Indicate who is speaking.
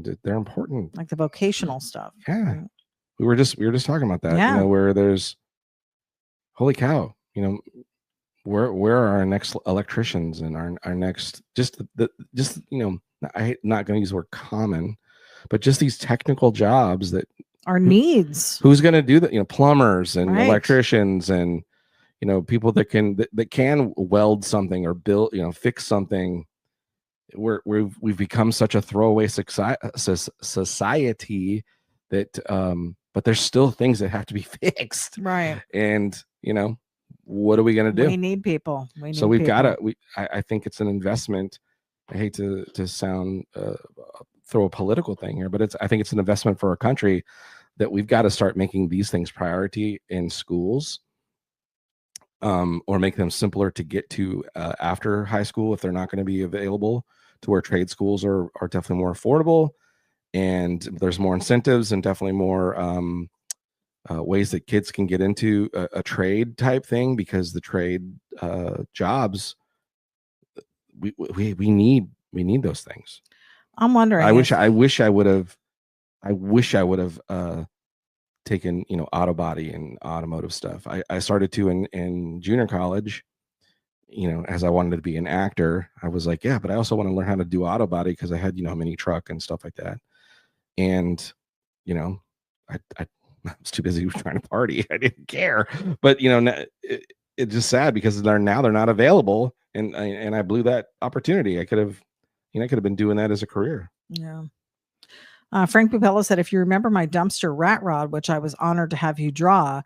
Speaker 1: and they're important.
Speaker 2: Like the vocational stuff.
Speaker 1: Yeah.
Speaker 2: Right?
Speaker 1: We were just talking about that,
Speaker 2: Yeah.
Speaker 1: where there's, holy cow, where are our next electricians and our next, I hate not going to use the word common, but just these technical jobs that
Speaker 2: our needs.
Speaker 1: Who's going to do that? Plumbers and
Speaker 2: Right.
Speaker 1: electricians and, people that can weld something or build, fix something. We've become such a throwaway society that, but there's still things that have to be fixed.
Speaker 2: Right.
Speaker 1: And, what are we going to do?
Speaker 2: We need people.
Speaker 1: We've got to, I think it's an investment. I hate to sound, throw a political thing here, but I think it's an investment for our country that we've got to start making these things priority in schools, or make them simpler to get to after high school if they're not going to be available, to where trade schools are definitely more affordable, and there's more incentives and definitely more ways that kids can get into a trade type thing, because the trade jobs, we need those things.
Speaker 2: I'm wondering.
Speaker 1: I wish I would have taken, auto body and automotive stuff. I started to in junior college, as I wanted to be an actor. I was like, yeah, but I also want to learn how to do auto body, because I had, a mini truck and stuff like that. And, I was too busy trying to party. I didn't care. But, it's just sad because they're not available. And I blew that opportunity. I could have been doing that as a career.
Speaker 2: Yeah. Frank Pupella said, if you remember my dumpster rat rod, which I was honored to have you draw,